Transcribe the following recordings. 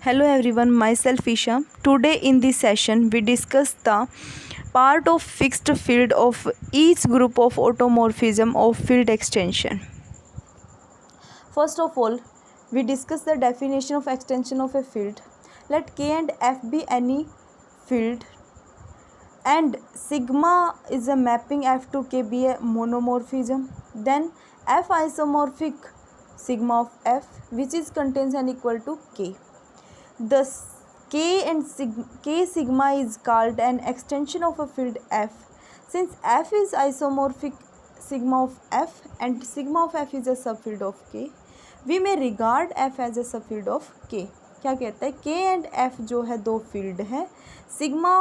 Hello everyone, myself Isha. Today in this session we discuss the part of fixed field of each group of automorphism of field extension. First of all, we discuss the definition of extension of a field. Let K and F be any field and sigma is a mapping F to K be a monomorphism. Then F isomorphic sigma of F which is contains and equal to K. Thus, K sigma is called an extension of a field F. Since F is isomorphic sigma of F and sigma of F is a subfield of K, we may regard F as a subfield of K. क्या कहता है? K and F जो है दो field हैं. Sigma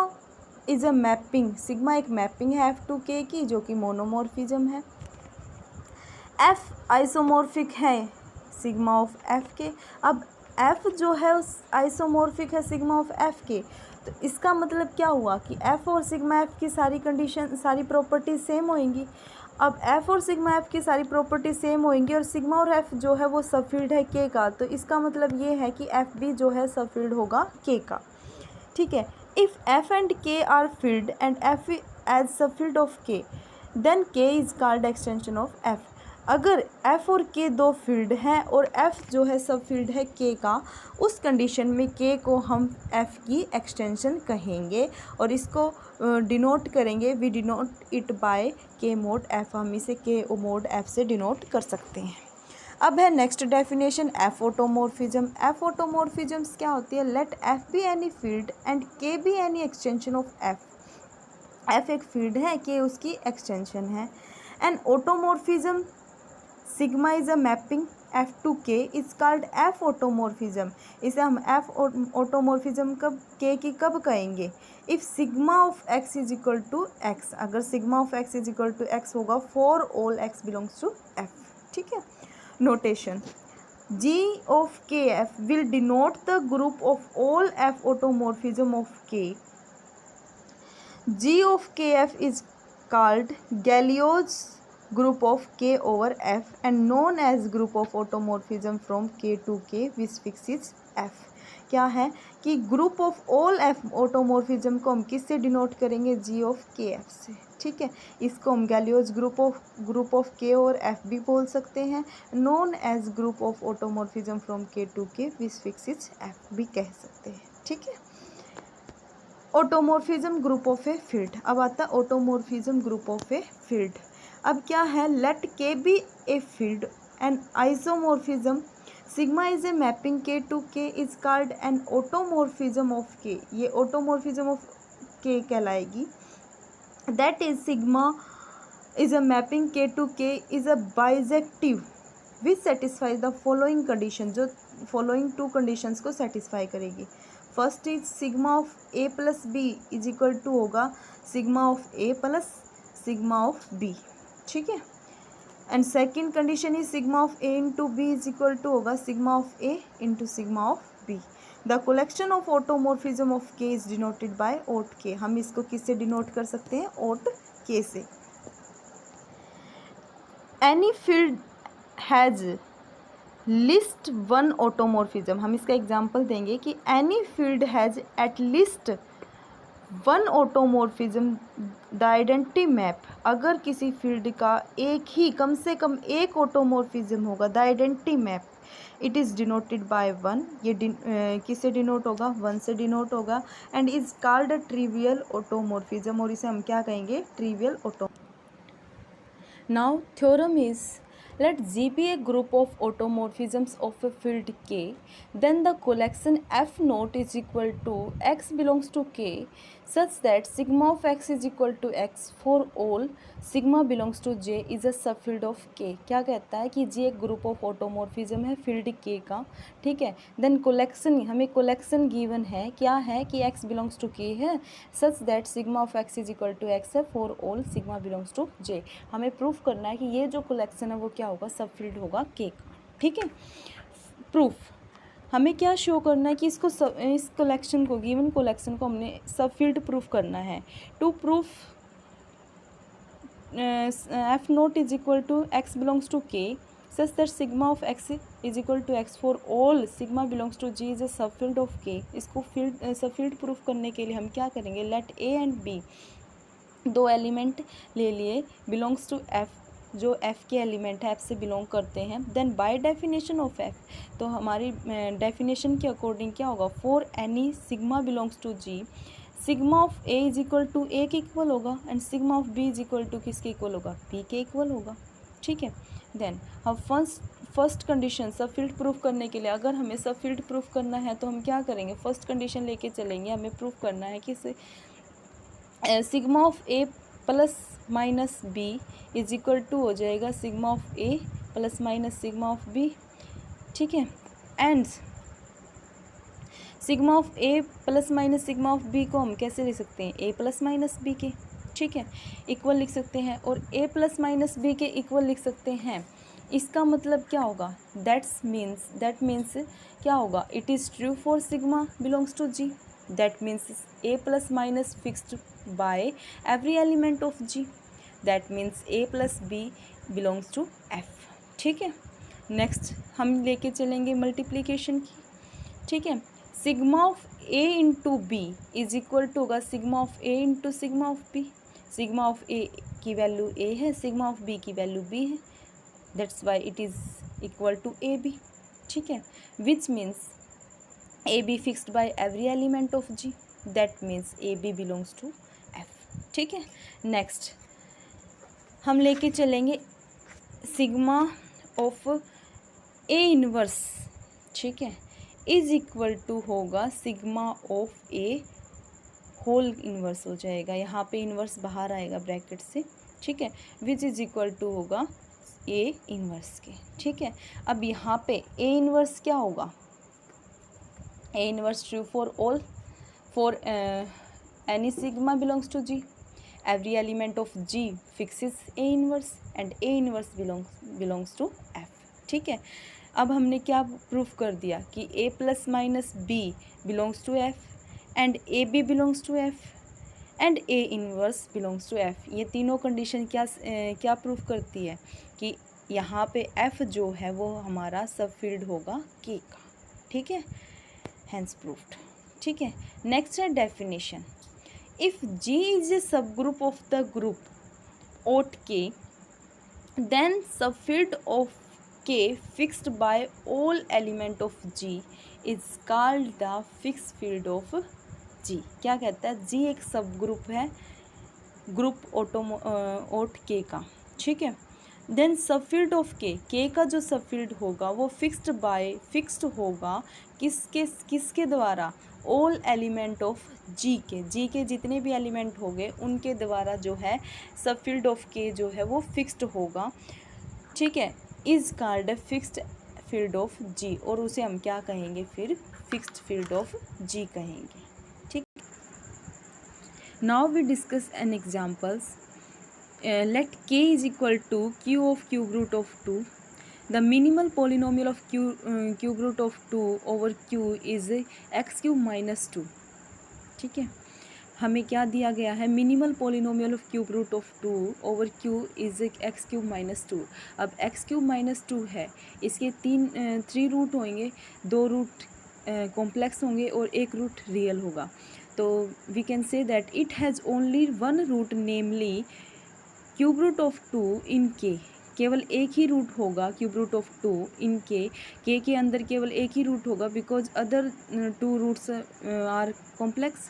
is a mapping, sigma एक mapping है F to K की जो कि मोनोमॉर्फिज्म है. F आइसोमॉर्फिक है सिग्मा ऑफ F के. अब F जो है उस आइसोमॉर्फिक है सिग्मा ऑफ F के, तो इसका मतलब क्या हुआ कि F और सिग्मा F की सारी कंडीशन सारी प्रॉपर्टी सेम होंगी. अब F और सिग्मा F की सारी प्रॉपर्टी सेम होंगी और सिग्मा और F जो है वो सबफील्ड है K का, तो इसका मतलब ये है कि F भी जो है सबफील्ड होगा K का. ठीक है. If F and K are field and F as subfield of K, then K is called extension of F. अगर F और K दो फील्ड हैं और F जो है सब फील्ड है K का, उस कंडीशन में K को हम F की एक्सटेंशन कहेंगे और इसको डिनोट करेंगे. We denote it by K mod F. हम इसे K मोड F से डिनोट कर सकते हैं. अब है next definition F automorphism. F automorphisms क्या होती है? Let F be any field and K be any extension of F. F एक फील्ड है, K उसकी एक्सटेंशन है. And automorphism sigma is a mapping F to K is called F automorphism. इसे हम F ऑटोमॉर्फिज्म कब K की कब कहेंगे? If sigma of X is equal to X. अगर sigma of X is equal to X होगा for all X belongs to F. ठीक है. Notation G of KF will denote the group of all F automorphism of K. G of KF is called Galiot's group of K over F and known as group of automorphism from K to K which fixes F. क्या है कि group of all F automorphism को हम किससे denote करेंगे? G of KF से. ठीक है. इसको हम गैलियोज ग्रुप ऑफ K और F भी बोल सकते हैं. Known as group of automorphism from K to K which fixes F भी कह सकते हैं. ठीक है. Automorphism group of a field. अब आता है automorphism group of a field. अब क्या है? Let K be a field and isomorphism sigma is a mapping K to K is called an automorphism of K. ये ऑटोमॉर्फिज्म ऑफ K कहलाएगी. That is sigma is a mapping K to K is a bijective which satisfies the following condition. जो following two conditions को satisfy करेगी. First is sigma of A plus B is equal to होगा sigma of A plus sigma of B. ठीक है. And second condition is sigma of A into B is equal to होगा sigma of A into sigma of B. The collection of automorphism of K is denoted by aut K. हम इसको किससे denote कर सकते हैं? Aut K से. Any field has least one automorphism. हम इसका एग्जाम्पल देंगे कि any field has at least one automorphism the identity map. अगर किसी फील्ड का एक ही कम से कम एक ऑटोमॉर्फिज्म होगा the identity map, it is denoted by one. ये किससे डिनोट होगा? वन से डिनोट होगा. And is called a trivial automorphism. और इसे हम क्या कहेंगे? Trivial auto. Now theorem is let G be a group of automorphisms of a field K, then the collection F naught is equal to X belongs to K such that sigma of X is equal to X for all sigma belongs to J is a subfield of K. क्या कहता है कि G एक group of automorphism है field K का. ठीक है. Then collection, हमें कोलेक्शन गिवन है. क्या है कि X बिलोंग्स टू K है such that sigma of X is equal to X है for all sigma belongs to J. हमें प्रूफ करना है कि ये जो कोलेक्शन है वो क्या होगा? सब फील्ड होगा K का. ठीक है. प्रूफ हमें क्या शो करना है कि इसको इस कलेक्शन को गिवन कलेक्शन को हमने सब फील्ड प्रूफ करना है. To proof F naught is equal to X belongs to K such that sigma of X is equal to X for all sigma belongs to G is a subfield of के। इसको सब field proof करने के लिए हम क्या करेंगे, let A and B दो एलिमेंट ले लिए बिलोंग्स टू एफ, जो एफ के एलिमेंट है एफ से बिलोंग करते हैं, then by definition of F, तो हमारी डेफिनेशन के अकॉर्डिंग क्या होगा, for any sigma belongs to G sigma of A is equal to A के इक्वल होगा and sigma of B is equal to किसके इक्वल होगा, बी के इक्वल होगा। ठीक है, देन हम फर्स्ट कंडीशन सब फील्ड प्रूफ करने के लिए, अगर हमें सब फील्ड प्रूफ करना है तो हम क्या करेंगे, फर्स्ट कंडीशन लेके चलेंगे, हमें प्रूफ करना है कि sigma of A plus minus B is equal to हो जाएगा sigma of A plus minus sigma of B. ठीक है, and sigma of A plus minus sigma of B को हम कैसे लिख सकते हैं, ए प्लस माइनस बी के, ठीक है, इक्वल लिख सकते हैं, और ए प्लस माइनस बी के इक्वल लिख सकते हैं। इसका मतलब क्या होगा, दैट मीन्स क्या होगा, it is true for sigma belongs to G, that means A plus minus fixed by every element of G, that means A plus B belongs to F. ठीक है, नेक्स्ट हम लेके चलेंगे मल्टीप्लीकेशन की। ठीक है, sigma of A into B is equal to होगा sigma of A into sigma of B. Sigma of A की वैल्यू ए है, सिग्मा ऑफ बी की वैल्यू बी है, that's why it is equal to A B. ठीक है, which means A B fixed by every element of G, that means A B belongs to F. ठीक है, next हम लेके चलेंगे sigma of A inverse, ठीक है, इज इक्वल टू होगा sigma of A whole inverse हो जाएगा, यहाँ पे इनवर्स बाहर आएगा ब्रैकेट से। ठीक है, विच इज इक्वल टू होगा ए इनवर्स के। ठीक है, अब यहाँ पे ए इनवर्स क्या होगा, A inverse true for all for any sigma belongs to G, every element of G fixes A inverse and A inverse belongs to F। ठीक है, अब हमने क्या प्रूफ कर दिया कि A plus minus B belongs to F and A B belongs to F and A inverse belongs to F। ये तीनों कंडीशन क्या प्रूफ करती है कि यहाँ पे F जो है वो हमारा सब फील्ड होगा K का। ठीक है, हैंस प्रूफ्ड। ठीक है, नेक्स्ट है definition. If G is a subgroup of the group OT K, then subfield of K fixed by all element of G is called the fixed field of G। क्या कहता है, G एक सब group है group OT K का। ठीक है, then subfield of के का जो सबफील्ड होगा वो फिक्स्ड होगा किसके द्वारा, ऑल एलिमेंट ऑफ जी के जितने भी एलिमेंट होंगे उनके द्वारा जो है सबफील्ड ऑफ के जो है वो फिक्स्ड होगा। ठीक है, is called fixed field of G, और उसे हम क्या कहेंगे फिर, फिक्स्ड फील्ड ऑफ जी कहेंगे। ठीक, now we discuss an examples. Let k is equal to q of cube root of 2. The minimal polynomial of cube root of 2 over q is x cube minus 2। ठीक है, हमें क्या दिया गया है, minimal polynomial of cube root of 2 over q is X cube minus 2। अब x cube minus 2 है, इसके 3 रूट होंगे, 2 रूट कॉम्प्लेक्स होंगे और 1 रूट रियल होगा। तो we can say that it has only 1 root namely cube root of 2 in K. केवल एक ही रूट होगा cube root of 2 in K अंदर केवल एक ही रूट होगा, because other 2 roots are complex.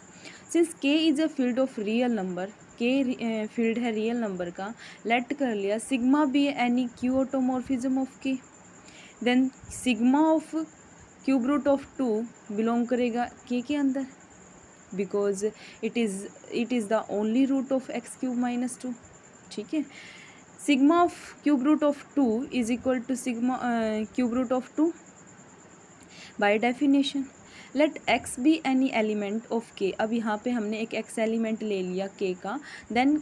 Since K is a field of real number, K field है रियल नंबर का, लेट कर लिया sigma be any Q automorphism of K, then sigma of cube root of 2 belong करेगा के अंदर, because it is the only root of X cube minus 2। ठीक है, sigma of cube root of 2 is equal to sigma cube root of 2 by definition. Let X be any element of K. अब यहाँ पे हमने एक x element ले लिया K का, then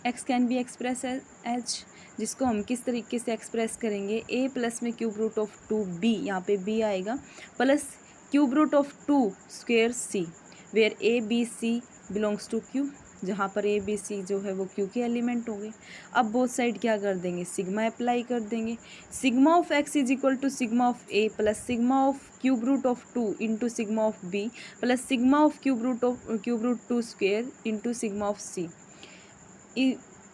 X can be express as, जिसको हम किस तरीके से एक्सप्रेस करेंगे, ए प्लस में क्यूब रूट ऑफ 2 बी, यहाँ पे बी आएगा, plus cube root of 2 square C, where A B C belongs to Q. जहाँ पर ए बी सी जो है वो क्यू के एलिमेंट होंगे। अब बोथ साइड क्या कर देंगे, सिग्मा अप्लाई कर देंगे। Sigma of X is equal to sigma of A plus sigma of cube root of 2 into sigma of B plus sigma of cube root 2 square into sigma of C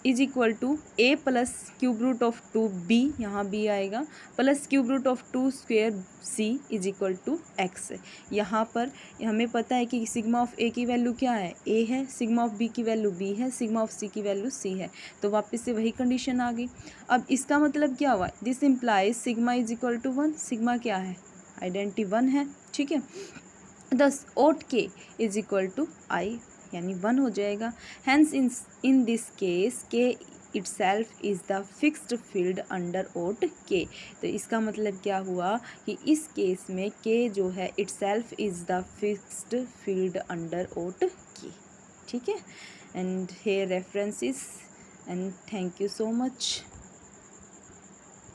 is equal to A plus cube root of 2 B, यहाँ B आएगा, plus cube root of 2 square C is equal to X. यहाँ पर हमें पता है कि sigma of A की value क्या है, ए है, सिग्मा ऑफ बी की वैल्यू बी है, सिग्मा ऑफ सी की वैल्यू सी है, तो वापस से वही कंडीशन आ गई। अब इसका मतलब क्या हुआ, this implies sigma is equal to 1, sigma क्या है, आइडेंटिटी 1 है, ठीक है। दस ओट के इज इक्वल टू आई, यानी 1 हो जाएगा। Hence in this case K itself is the fixed field under aut K. तो इसका मतलब क्या हुआ कि इस केस में के जो है itself is the fixed field under aut K, ठीक है। And here references and thank you so much.